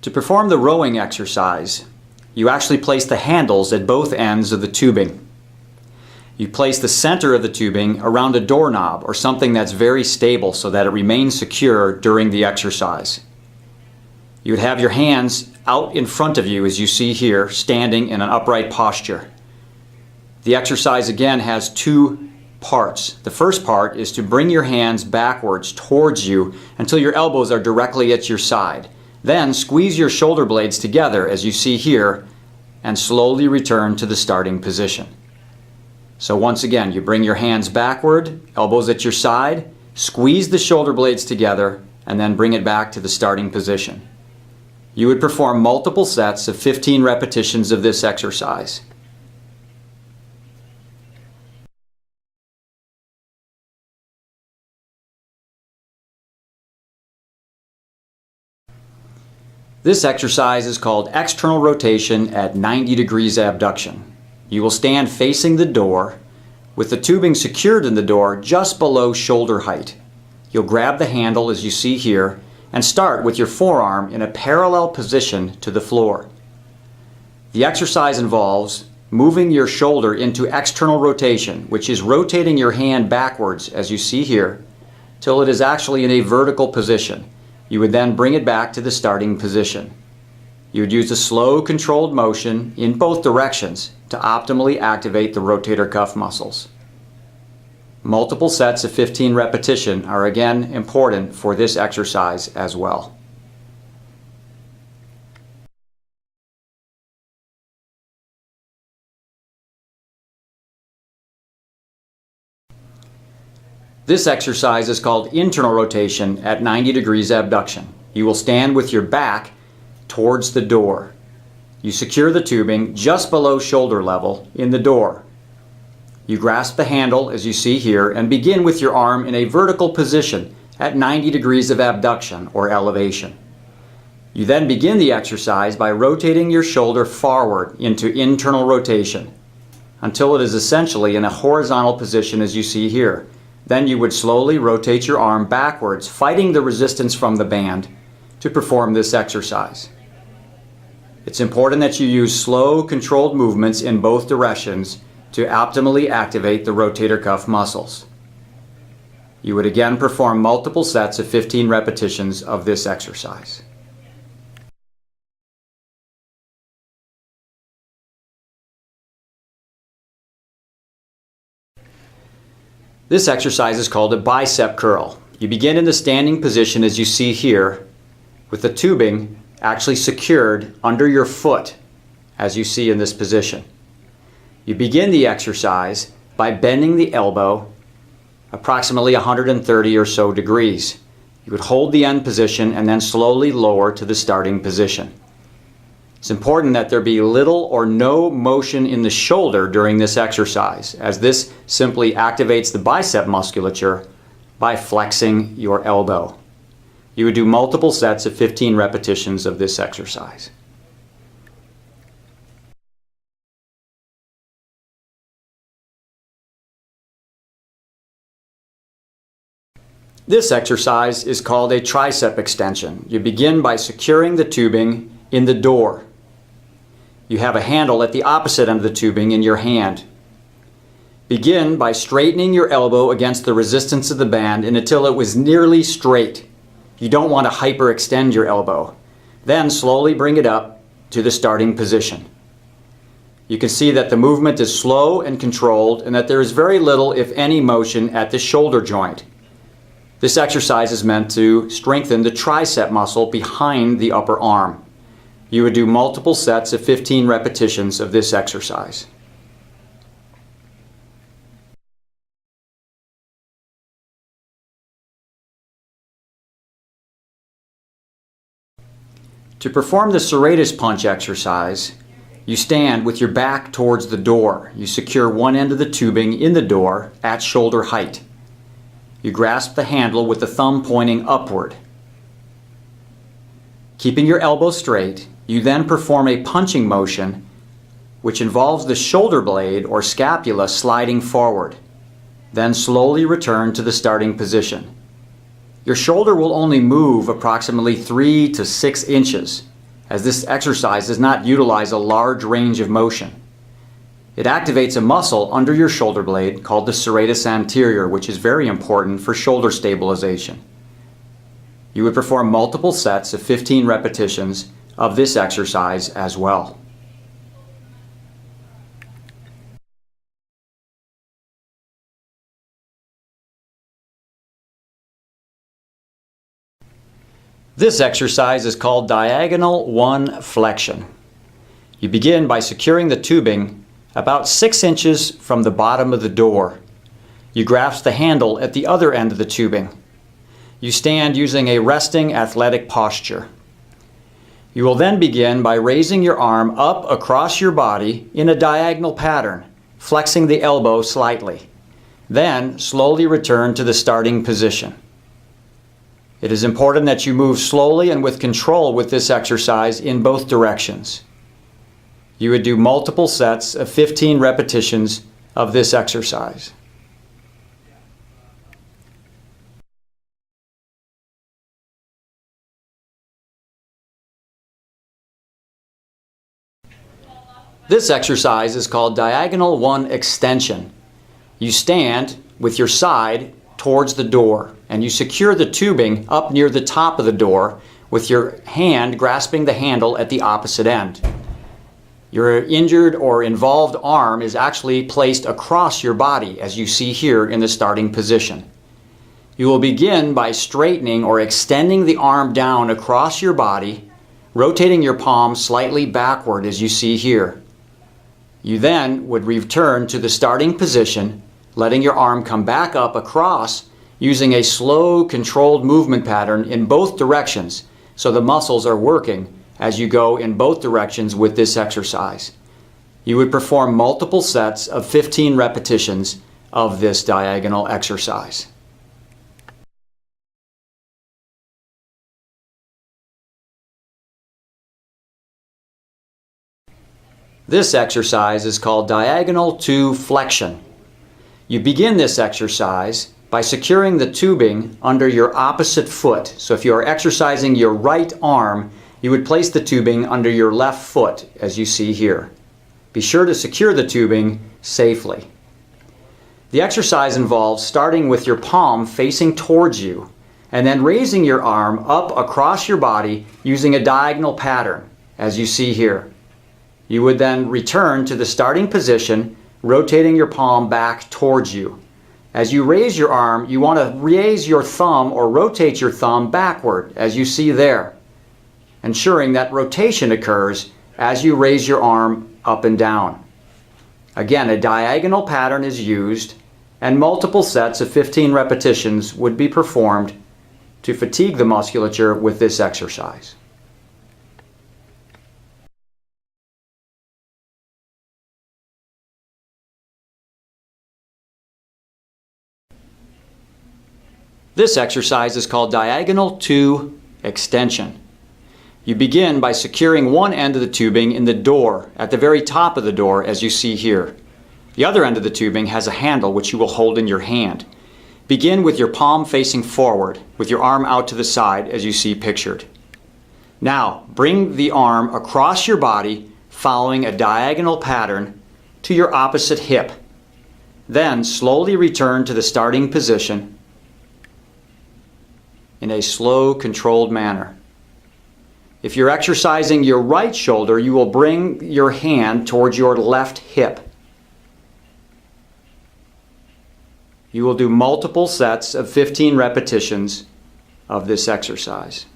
To perform the rowing exercise, you actually place the handles at both ends of the tubing. You place the center of the tubing around a doorknob or something that's very stable so that it remains secure during the exercise. You would have your hands out in front of you as you see here, standing in an upright posture. The exercise again has two parts. The first part is to bring your hands backwards towards you until your elbows are directly at your side. Then squeeze your shoulder blades together as you see here and slowly return to the starting position. So once again, you bring your hands backward, elbows at your side, squeeze the shoulder blades together, and then bring it back to the starting position. You would perform multiple sets of 15 repetitions of this exercise. This exercise is called external rotation at 90 degrees abduction. You will stand facing the door with the tubing secured in the door just below shoulder height. You'll grab the handle as you see here and start with your forearm in a parallel position to the floor. The exercise involves moving your shoulder into external rotation, which is rotating your hand backwards as you see here till it is actually in a vertical position. You would then bring it back to the starting position. You would use a slow, controlled motion in both directions to optimally activate the rotator cuff muscles. Multiple sets of 15 repetition are again important for this exercise as well. This exercise is called internal rotation at 90 degrees abduction. You will stand with your back towards the door. You secure the tubing just below shoulder level in the door. You grasp the handle as you see here and begin with your arm in a vertical position at 90 degrees of abduction or elevation. You then begin the exercise by rotating your shoulder forward into internal rotation until it is essentially in a horizontal position as you see here. Then you would slowly rotate your arm backwards, fighting the resistance from the band to perform this exercise. It's important that you use slow, controlled movements in both directions to optimally activate the rotator cuff muscles. You would again perform multiple sets of 15 repetitions of this exercise. This exercise is called a bicep curl. You begin in the standing position as you see here, with the tubing actually secured under your foot as you see in this position. You begin the exercise by bending the elbow approximately 130 or so degrees. You would hold the end position and then slowly lower to the starting position. It's important that there be little or no motion in the shoulder during this exercise, as this simply activates the bicep musculature by flexing your elbow. You would do multiple sets of 15 repetitions of this exercise. This exercise is called a tricep extension. You begin by securing the tubing in the door. You have a handle at the opposite end of the tubing in your hand. Begin by straightening your elbow against the resistance of the band until it was nearly straight. You don't want to hyperextend your elbow. Then slowly bring it up to the starting position. You can see that the movement is slow and controlled and that there is very little, if any, motion at the shoulder joint. This exercise is meant to strengthen the tricep muscle behind the upper arm. You would do multiple sets of 15 repetitions of this exercise. To perform the Serratus punch exercise, you stand with your back towards the door. You secure one end of the tubing in the door at shoulder height. You grasp the handle with the thumb pointing upward. Keeping your elbow straight, you then perform a punching motion which involves the shoulder blade or scapula sliding forward. Then slowly return to the starting position. Your shoulder will only move approximately 3 to 6 inches. as this exercise does not utilize a large range of motion. It activates a muscle under your shoulder blade called the serratus anterior, which is very important for shoulder stabilization. You would perform multiple sets of 15 repetitions of this exercise as well. This exercise is called Diagonal I Flexion. You begin by securing the tubing about 6 inches from the bottom of the door. You grasp the handle at the other end of the tubing. You stand using a resting athletic posture. You will then begin by raising your arm up across your body in a diagonal pattern, flexing the elbow slightly. Then slowly return to the starting position. It is important that you move slowly and with control with this exercise in both directions. You would do multiple sets of 15 repetitions of this exercise. This exercise is called Diagonal I Extension. You stand with your side towards the door and you secure the tubing up near the top of the door with your hand grasping the handle at the opposite end. Your injured or involved arm is actually placed across your body, as you see here in the starting position. You will begin by straightening or extending the arm down across your body, rotating your palm slightly backward as you see here. You then would return to the starting position, letting your arm come back up across using a slow, controlled movement pattern in both directions, so the muscles are working as you go in both directions with this exercise. You would perform multiple sets of 15 repetitions of this diagonal exercise. This exercise is called Diagonal II Flexion. You begin this exercise by securing the tubing under your opposite foot. So if you are exercising your right arm, you would place the tubing under your left foot, as you see here. Be sure to secure the tubing safely. The exercise involves starting with your palm facing towards you and then raising your arm up across your body using a diagonal pattern, as you see here. You would then return to the starting position, rotating your palm back towards you. As you raise your arm, you want to raise your thumb or rotate your thumb backward, as you see there, ensuring that rotation occurs as you raise your arm up and down. Again, a diagonal pattern is used, and multiple sets of 15 repetitions would be performed to fatigue the musculature with this exercise. This exercise is called Diagonal II Extension. You begin by securing one end of the tubing in the door at the very top of the door, as you see here. The other end of the tubing has a handle which you will hold in your hand. Begin with your palm facing forward with your arm out to the side, as you see pictured. Now bring the arm across your body following a diagonal pattern to your opposite hip. Then slowly return to the starting position in a slow, controlled manner. If you're exercising your right shoulder, you will bring your hand towards your left hip. You will do multiple sets of 15 repetitions of this exercise.